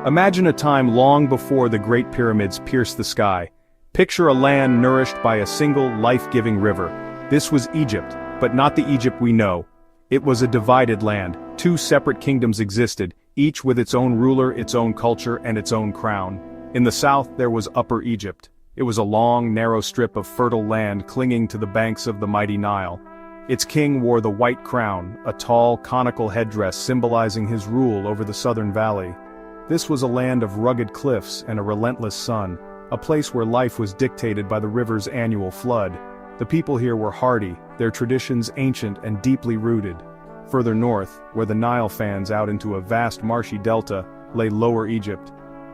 Imagine a time long before the Great Pyramids pierced the sky. Picture a land nourished by a single life-giving river. This was Egypt, but not the Egypt we know. It was a divided land. Two separate kingdoms existed, each with its own ruler, its own culture, and its own crown. In the south there was Upper Egypt. It was a long, narrow strip of fertile land clinging to the banks of the mighty Nile. Its king wore the white crown, a tall, conical headdress symbolizing his rule over the southern valley. This was a land of rugged cliffs and a relentless sun, a place where life was dictated by the river's annual flood. The people here were hardy, their traditions ancient and deeply rooted. Further north, where the Nile fans out into a vast marshy delta, lay Lower Egypt.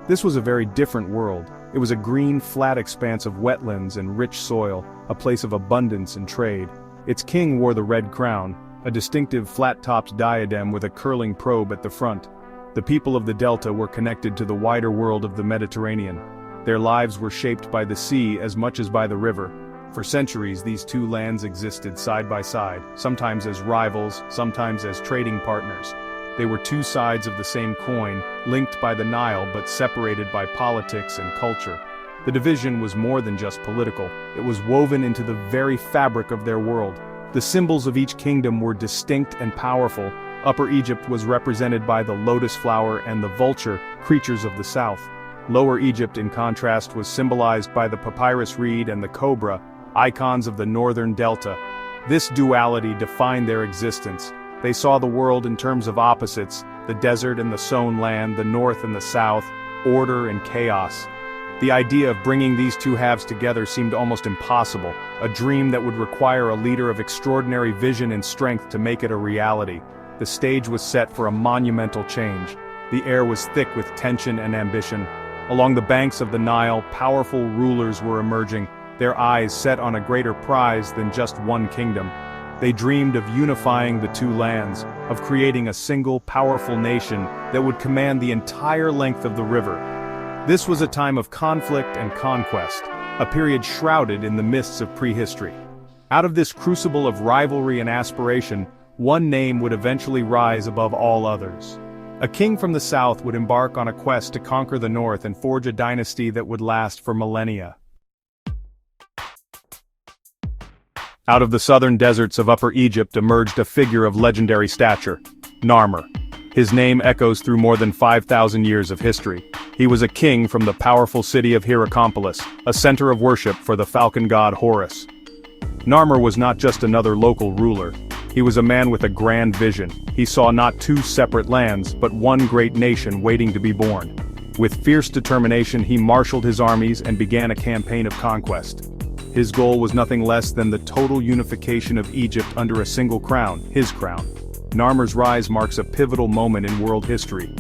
This was a very different world. It was a green, flat expanse of wetlands and rich soil, a place of abundance and trade. Its king wore the red crown, a distinctive flat-topped diadem with a curling probe at the front. The people of the delta were connected to the wider world of the Mediterranean. Their lives were shaped by the sea as much as by the river. For centuries these two lands existed side by side, sometimes as rivals, sometimes as trading partners. They were two sides of the same coin, linked by the Nile but separated by politics and culture. The division was more than just political, it was woven into the very fabric of their world. The symbols of each kingdom were distinct and powerful. Upper Egypt was represented by the lotus flower and the vulture, creatures of the south. Lower Egypt, in contrast, was symbolized by the papyrus reed and the cobra, icons of the northern delta. This duality defined their existence. They saw the world in terms of opposites, the desert and the sown land, the north and the south, order and chaos. The idea of bringing these two halves together seemed almost impossible, a dream that would require a leader of extraordinary vision and strength to make it a reality. The stage was set for a monumental change. The air was thick with tension and ambition. Along the banks of the Nile, powerful rulers were emerging, their eyes set on a greater prize than just one kingdom. They dreamed of unifying the two lands, of creating a single, powerful nation that would command the entire length of the river. This was a time of conflict and conquest, a period shrouded in the mists of prehistory. Out of this crucible of rivalry and aspiration, one name would eventually rise above all others. A king from the south would embark on a quest to conquer the north and forge a dynasty that would last for millennia. Out of the southern deserts of Upper Egypt emerged a figure of legendary stature, Narmer. His name echoes through more than 5,000 years of history. He was a king from the powerful city of Hierakonpolis, a center of worship for the falcon god Horus. Narmer was not just another local ruler. He was a man with a grand vision. He saw not two separate lands, but one great nation waiting to be born. With fierce determination he marshaled his armies and began a campaign of conquest. His goal was nothing less than the total unification of Egypt under a single crown, his crown. Narmer's rise marks a pivotal moment in world history.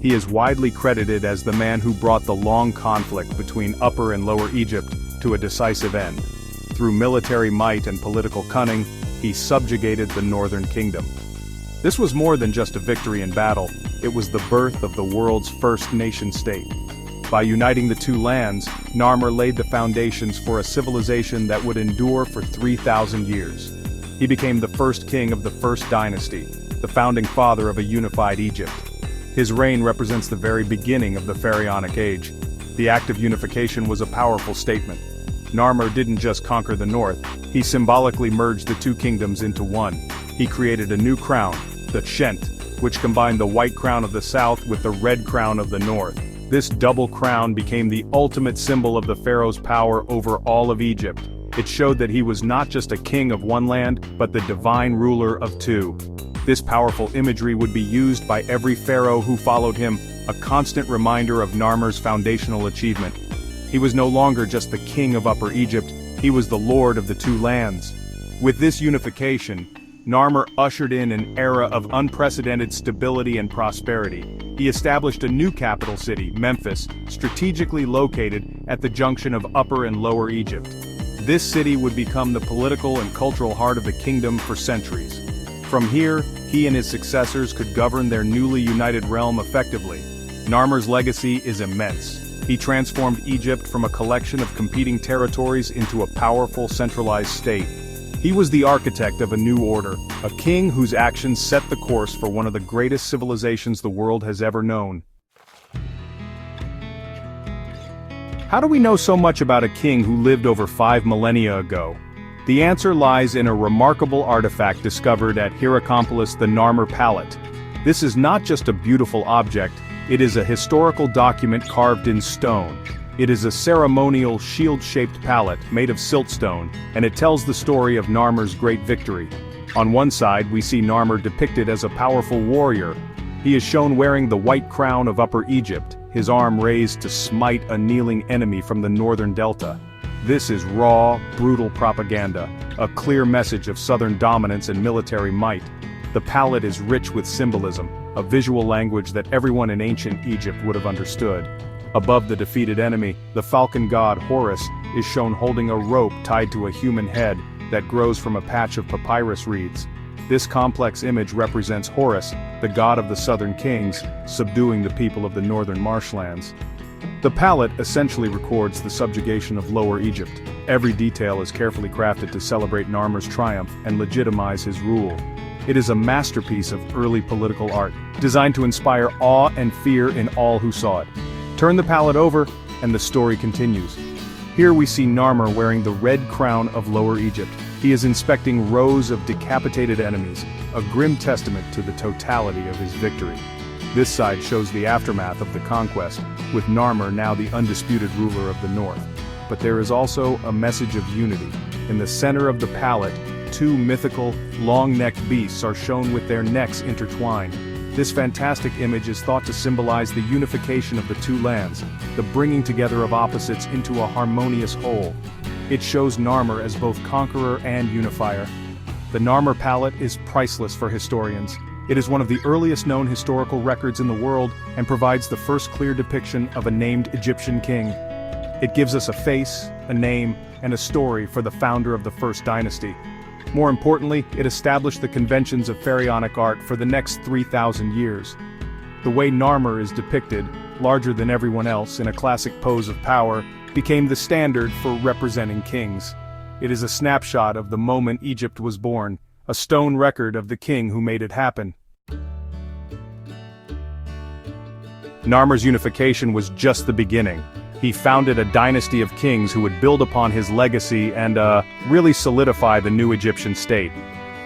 He is widely credited as the man who brought the long conflict between Upper and Lower Egypt to a decisive end. Through military might and political cunning, he subjugated the northern kingdom. This was more than just a victory in battle, it was the birth of the world's first nation-state. By uniting the two lands, Narmer laid the foundations for a civilization that would endure for 3,000 years. He became the first king of the First Dynasty, the founding father of a unified Egypt. His reign represents the very beginning of the Pharaonic age. The act of unification was a powerful statement. Narmer didn't just conquer the north, he symbolically merged the two kingdoms into one. He created a new crown, the Shent, which combined the white crown of the south with the red crown of the north. This double crown became the ultimate symbol of the pharaoh's power over all of Egypt. It showed that he was not just a king of one land, but the divine ruler of two. This powerful imagery would be used by every pharaoh who followed him, a constant reminder of Narmer's foundational achievement. He was no longer just the king of Upper Egypt, he was the lord of the two lands. With this unification, Narmer ushered in an era of unprecedented stability and prosperity. He established a new capital city, Memphis, strategically located at the junction of Upper and Lower Egypt. This city would become the political and cultural heart of the kingdom for centuries. From here, he and his successors could govern their newly united realm effectively. Narmer's legacy is immense. He transformed Egypt from a collection of competing territories into a powerful centralized state. He was the architect of a new order, a king whose actions set the course for one of the greatest civilizations the world has ever known. How do we know so much about a king who lived over 5 millennia ago? The answer lies in a remarkable artifact discovered at Hierakonpolis, the Narmer Palette. This is not just a beautiful object, it is a historical document carved in stone. It is a ceremonial shield-shaped palette made of siltstone, and it tells the story of Narmer's great victory. On one side we see Narmer depicted as a powerful warrior. He is shown wearing the white crown of Upper Egypt, his arm raised to smite a kneeling enemy from the northern delta. This is raw, brutal propaganda, a clear message of southern dominance and military might. The palette is rich with symbolism, a visual language that everyone in ancient Egypt would have understood. Above the defeated enemy, the falcon god Horus is shown holding a rope tied to a human head that grows from a patch of papyrus reeds. This complex image represents Horus, the god of the southern kings, subduing the people of the northern marshlands. The palette essentially records the subjugation of Lower Egypt. Every detail is carefully crafted to celebrate Narmer's triumph and legitimize his rule. It is a masterpiece of early political art, designed to inspire awe and fear in all who saw it. Turn the palette over, and the story continues. Here we see Narmer wearing the red crown of Lower Egypt. He is inspecting rows of decapitated enemies, a grim testament to the totality of his victory. This side shows the aftermath of the conquest, with Narmer now the undisputed ruler of the north. But there is also a message of unity. In the center of the palette, two mythical, long-necked beasts are shown with their necks intertwined. This fantastic image is thought to symbolize the unification of the two lands, the bringing together of opposites into a harmonious whole. It shows Narmer as both conqueror and unifier. The Narmer Palette is priceless for historians. It is one of the earliest known historical records in the world and provides the first clear depiction of a named Egyptian king. It gives us a face, a name, and a story for the founder of the First Dynasty. More importantly, it established the conventions of pharaonic art for the next 3,000 years. The way Narmer is depicted, larger than everyone else in a classic pose of power, became the standard for representing kings. It is a snapshot of the moment Egypt was born, a stone record of the king who made it happen. Narmer's unification was just the beginning. He founded a dynasty of kings who would build upon his legacy and really solidify the new Egyptian state.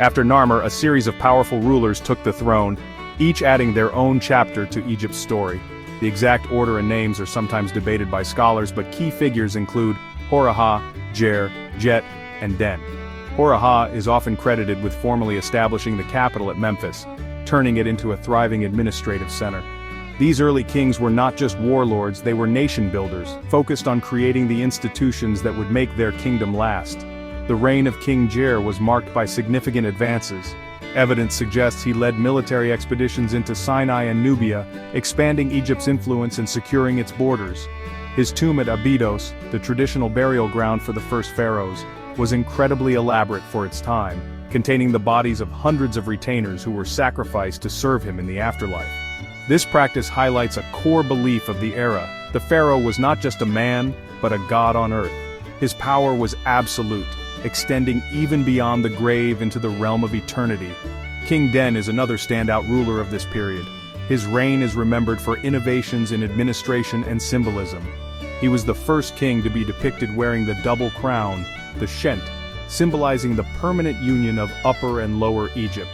After Narmer, a series of powerful rulers took the throne, each adding their own chapter to Egypt's story. The exact order and names are sometimes debated by scholars, but key figures include Horah, Jer, Jet, and Den. Horah is often credited with formally establishing the capital at Memphis, turning it into a thriving administrative center. These early kings were not just warlords, they were nation builders, focused on creating the institutions that would make their kingdom last. The reign of King Jer was marked by significant advances. Evidence suggests he led military expeditions into Sinai and Nubia, expanding Egypt's influence and securing its borders. His tomb at Abydos, the traditional burial ground for the first pharaohs, was incredibly elaborate for its time, containing the bodies of hundreds of retainers who were sacrificed to serve him in the afterlife. This practice highlights a core belief of the era. The pharaoh was not just a man, but a god on earth. His power was absolute, extending even beyond the grave into the realm of eternity. King Den is another standout ruler of this period. His reign is remembered for innovations in administration and symbolism. He was the first king to be depicted wearing the double crown, the Shent, symbolizing the permanent union of Upper and Lower Egypt.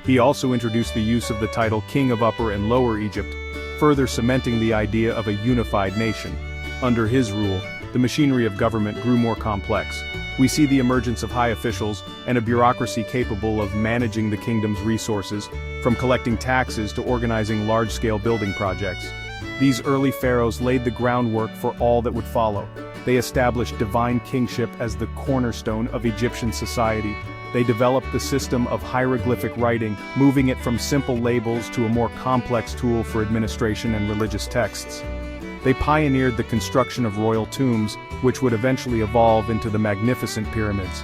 He also introduced the use of the title King of Upper and Lower Egypt, further cementing the idea of a unified nation. Under his rule, the machinery of government grew more complex. We see the emergence of high officials and a bureaucracy capable of managing the kingdom's resources, from collecting taxes to organizing large-scale building projects. These early pharaohs laid the groundwork for all that would follow. They established divine kingship as the cornerstone of Egyptian society. They developed the system of hieroglyphic writing, moving it from simple labels to a more complex tool for administration and religious texts. They pioneered the construction of royal tombs, which would eventually evolve into the magnificent pyramids.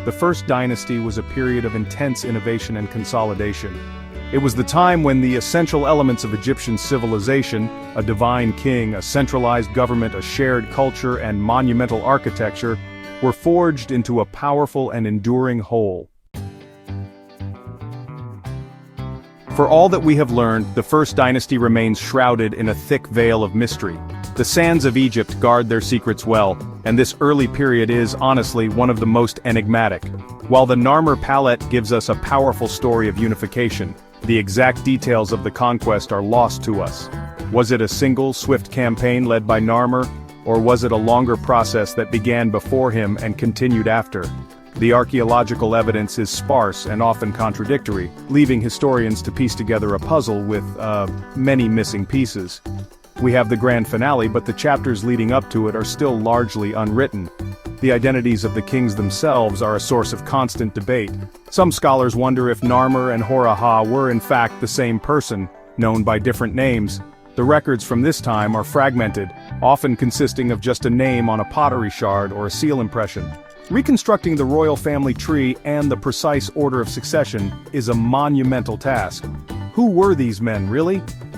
The First Dynasty was a period of intense innovation and consolidation. It was the time when the essential elements of Egyptian civilization, a divine king, a centralized government, a shared culture, and monumental architecture, were forged into a powerful and enduring whole. For all that we have learned, the First Dynasty remains shrouded in a thick veil of mystery. The sands of Egypt guard their secrets well, and this early period is, honestly, one of the most enigmatic. While the Narmer Palette gives us a powerful story of unification, the exact details of the conquest are lost to us. Was it a single, swift campaign led by Narmer, or was it a longer process that began before him and continued after? The archaeological evidence is sparse and often contradictory, leaving historians to piece together a puzzle with, many missing pieces. We have the grand finale, but the chapters leading up to it are still largely unwritten. The identities of the kings themselves are a source of constant debate. Some scholars wonder if Narmer and Hora-Ha were in fact the same person, known by different names. The records from this time are fragmented, often consisting of just a name on a pottery shard or a seal impression. Reconstructing the royal family tree and the precise order of succession is a monumental task. Who were these men, really?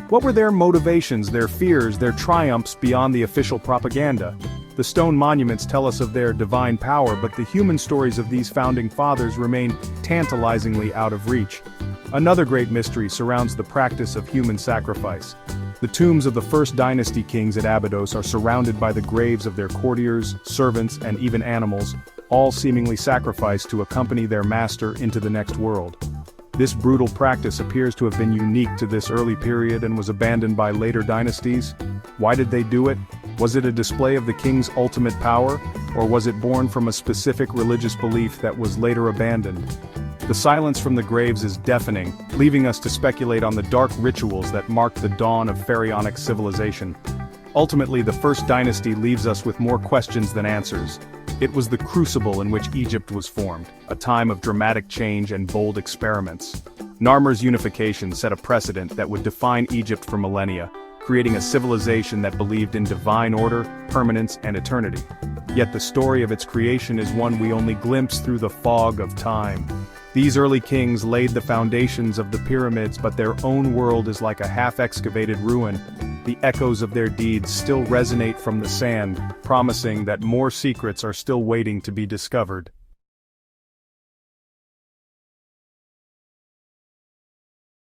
What were their motivations, their fears, their triumphs beyond the official propaganda? The stone monuments tell us of their divine power, but the human stories of these founding fathers remain tantalizingly out of reach. Another great mystery surrounds the practice of human sacrifice. The tombs of the First Dynasty kings at Abydos are surrounded by the graves of their courtiers, servants, and even animals, all seemingly sacrificed to accompany their master into the next world. This brutal practice appears to have been unique to this early period and was abandoned by later dynasties. Why did they do it? Was it a display of the king's ultimate power, or was it born from a specific religious belief that was later abandoned? The silence from the graves is deafening, leaving us to speculate on the dark rituals that marked the dawn of pharaonic civilization. Ultimately, the First Dynasty leaves us with more questions than answers. It was the crucible in which Egypt was formed, a time of dramatic change and bold experiments. Narmer's unification set a precedent that would define Egypt for millennia, creating a civilization that believed in divine order, permanence, and eternity. Yet the story of its creation is one we only glimpse through the fog of time. These early kings laid the foundations of the pyramids, but their own world is like a half-excavated ruin. The echoes of their deeds still resonate from the sand, promising that more secrets are still waiting to be discovered.